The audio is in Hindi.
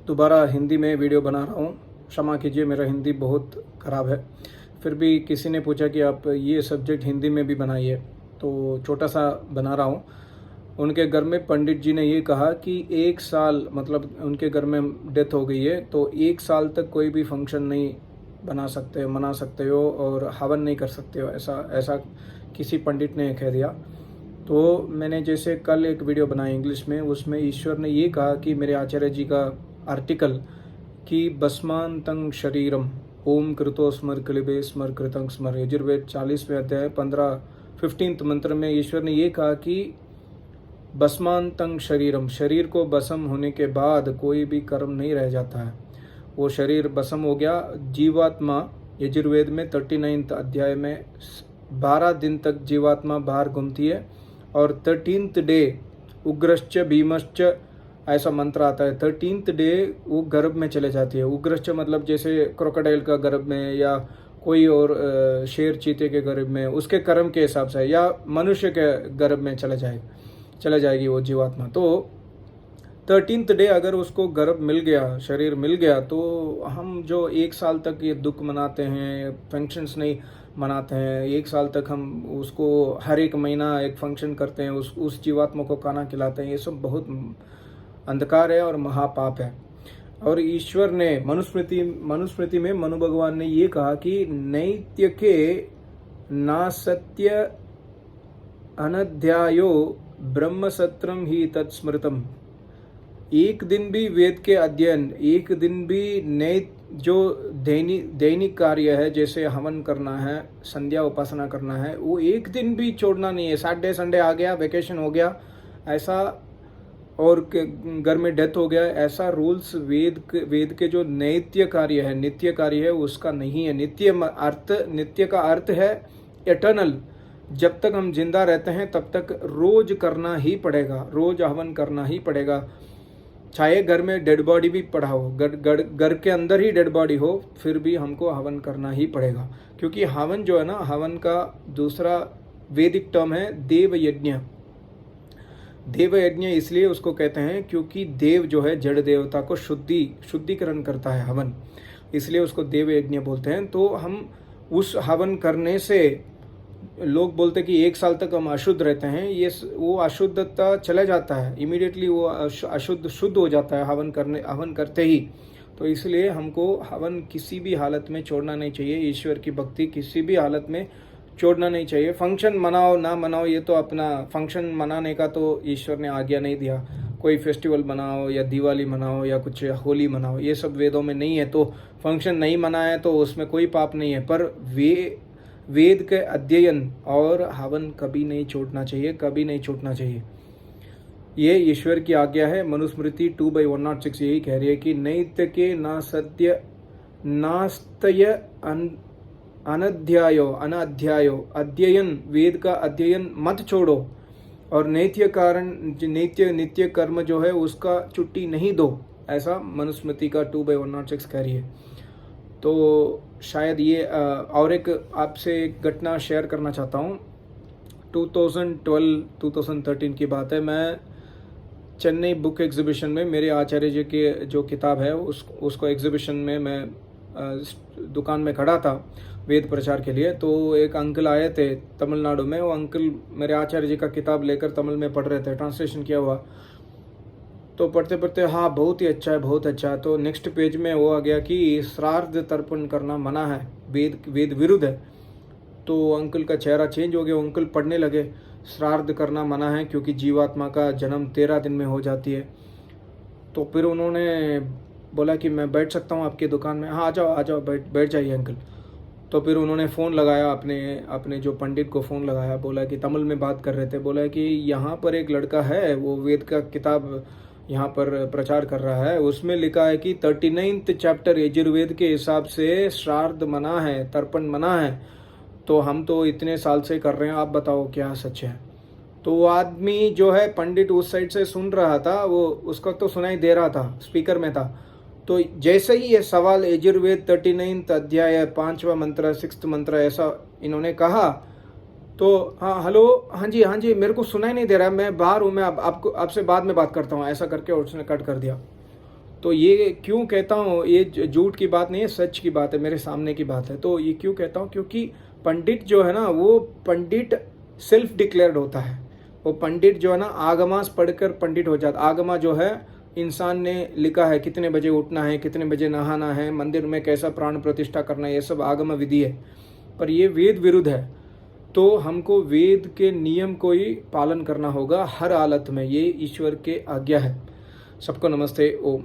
दोबारा हिंदी में वीडियो बना रहा हूँ। क्षमा कीजिए, मेरा हिंदी बहुत ख़राब है। फिर भी किसी ने पूछा कि आप ये सब्जेक्ट हिंदी में भी बनाइए, तो छोटा सा बना रहा हूँ। उनके घर में पंडित जी ने ये कहा कि 1 साल, मतलब उनके घर में डेथ हो गई है, तो 1 साल तक कोई भी फंक्शन नहीं मना सकते हो और हवन नहीं कर सकते हो, ऐसा ऐसा किसी पंडित ने कह दिया। तो मैंने जैसे कल एक वीडियो बनाई इंग्लिश में, उसमें ईश्वर ने ये कहा कि मेरे आचार्य जी का आर्टिकल कि भस्मांतं शरीरम ओम कृतो स्मर क्लिबे स्मर कृतं स्मर, यजुर्वेद 40वें अध्याय 15th मंत्र में ईश्वर ने ये कहा कि भस्मांतं शरीरम, शरीर को भस्म होने के बाद कोई भी कर्म नहीं रह जाता है, वो शरीर भस्म हो गया। जीवात्मा यजुर्वेद में 39th अध्याय में 12 दिन तक जीवात्मा बाहर घूमती है और 13th डे उग्रश्च भीमश्च ऐसा मंत्र आता है। 13th डे वो गर्भ में चले जाती है। उग्रश्च मतलब जैसे क्रोकोडाइल का गर्भ में या कोई और शेर चीते के गर्भ में, उसके कर्म के हिसाब से, या मनुष्य के गर्भ में चला जाएगी वो जीवात्मा। तो 13th डे अगर उसको गर्भ मिल गया, शरीर मिल गया, तो हम जो 1 साल तक ये दुख मनाते हैं, फंक्शंस नहीं मनाते हैं, 1 साल तक हम उसको हर एक महीना एक फंक्शन करते हैं, उस जीवात्मा को खाना खिलाते हैं, ये सब बहुत अंधकार है और महापाप है। और ईश्वर ने मनुस्मृति में मनु भगवान ने ये कहा कि नैत्य के नासत्य अनध्यायो ब्रह्मसत्रम ही तत्स्मृतम। एक दिन भी वेद के अध्ययन, एक दिन भी जो दैनिक कार्य है, जैसे हवन करना है, संध्या उपासना करना है, वो एक दिन भी छोड़ना नहीं है। सैटरडे संडे आ गया, वेकेशन हो गया ऐसा, और घर में डेथ हो गया ऐसा रूल्स वेद के जो नित्य कार्य है उसका नहीं है। नित्य का अर्थ है एटर्नल। जब तक हम जिंदा रहते हैं तब तक रोज करना ही पड़ेगा, रोज हवन करना ही पड़ेगा। चाहे घर में डेड बॉडी भी पड़ा हो, घर के अंदर ही डेड बॉडी हो, फिर भी हमको हवन करना ही पड़ेगा। क्योंकि हवन जो है ना, हवन का दूसरा वैदिक टर्म है देव यज्ञ। देव यज्ञ इसलिए उसको कहते हैं क्योंकि देव जो है जड़ देवता को शुद्धिकरण करता है हवन, इसलिए उसको देव यज्ञ बोलते हैं। तो हम उस हवन करने से, लोग बोलते हैं कि 1 साल तक हम अशुद्ध रहते हैं, ये वो अशुद्धता चला जाता है, इमीडिएटली वो शुद्ध हो जाता है हवन करते ही। तो इसलिए हमको हवन किसी भी हालत में छोड़ना नहीं चाहिए। ईश्वर की भक्ति किसी भी हालत में छोड़ना नहीं चाहिए। फंक्शन मनाओ ना मनाओ, ये तो अपना, फंक्शन मनाने का तो ईश्वर ने आज्ञा नहीं दिया। कोई फेस्टिवल मनाओ या दिवाली मनाओ या कुछ होली मनाओ, ये सब वेदों में नहीं है। तो फंक्शन नहीं मनाए तो उसमें कोई पाप नहीं है, पर वेद के अध्ययन और हवन कभी नहीं छोड़ना चाहिए। ये ईश्वर की आज्ञा है। मनुस्मृति 2/106 यही कह रही है कि नैत्य के ना सत्य नास्तय अनध्यायो अध्ययन, वेद का अध्ययन मत छोड़ो, और नित्य कर्म जो है उसका छुट्टी नहीं दो, ऐसा मनुस्मृति का 2/106 कह रही है। तो शायद ये और एक आपसे एक घटना शेयर करना चाहता हूँ। 2012-2013 की बात है। मैं चेन्नई बुक एग्जीबिशन में, मेरे आचार्य जी की जो किताब है उसको एग्जीबिशन में मैं दुकान में खड़ा था वेद प्रचार के लिए। तो एक अंकल आए थे तमिलनाडु में, वो अंकल मेरे आचार्य जी का किताब लेकर तमिल में पढ़ रहे थे, ट्रांसलेशन किया हुआ। तो पढ़ते पढ़ते, हाँ बहुत ही अच्छा है। तो नेक्स्ट पेज में वो आ गया कि श्राद्ध तर्पण करना मना है, वेद विरुद्ध है। तो अंकल का चेहरा चेंज हो गया, अंकल पढ़ने लगे श्राद्ध करना मना है क्योंकि जीवात्मा का जन्म 13 दिन में हो जाती है। तो फिर उन्होंने बोला कि मैं बैठ सकता हूँ आपकी दुकान में? हाँ आ जाओ बैठ जाइए अंकल। तो फिर उन्होंने फ़ोन लगाया, अपने जो पंडित को फ़ोन लगाया, बोला कि तमिल में बात कर रहे थे, बोला कि यहाँ पर एक लड़का है, वो वेद का किताब यहाँ पर प्रचार कर रहा है, उसमें लिखा है कि 39th चैप्टर यजुर्वेद के हिसाब से श्राद्ध मना है, तर्पण मना है। तो हम तो इतने साल से कर रहे हैं, आप बताओ क्या सच है? तो वो आदमी जो है, पंडित उस साइड से सुन रहा था, वो उसका तो सुनाई दे रहा था, स्पीकर में था। तो जैसे ही ये सवाल यजुर्वेद 39th अध्याय 5वां मंत्र 6th मंत्र ऐसा इन्होंने कहा, तो हाँ हेलो, हाँ जी मेरे को सुनाई नहीं दे रहा है, मैं बाहर हूँ, मैं आपसे बाद में बात करता हूँ, ऐसा करके उसने कट कर दिया। तो ये क्यों कहता हूँ, ये झूठ की बात नहीं है, सच की बात है, मेरे सामने की बात है। तो ये क्यों कहता हूँ, क्योंकि पंडित जो है ना, वो पंडित सेल्फ डिक्लेयर्ड होता है। वो पंडित जो है ना, आगमास पढ़कर पंडित हो जाता। आगमा जो है, इंसान ने लिखा है कितने बजे उठना है, कितने बजे नहाना है, मंदिर में कैसा प्राण प्रतिष्ठा करना है, ये सब आगम विधि है। पर ये वेद विरुद्ध है। तो हमको वेद के नियम को ही पालन करना होगा हर हालत में। ये ईश्वर के आज्ञा है। सबको नमस्ते। ओम।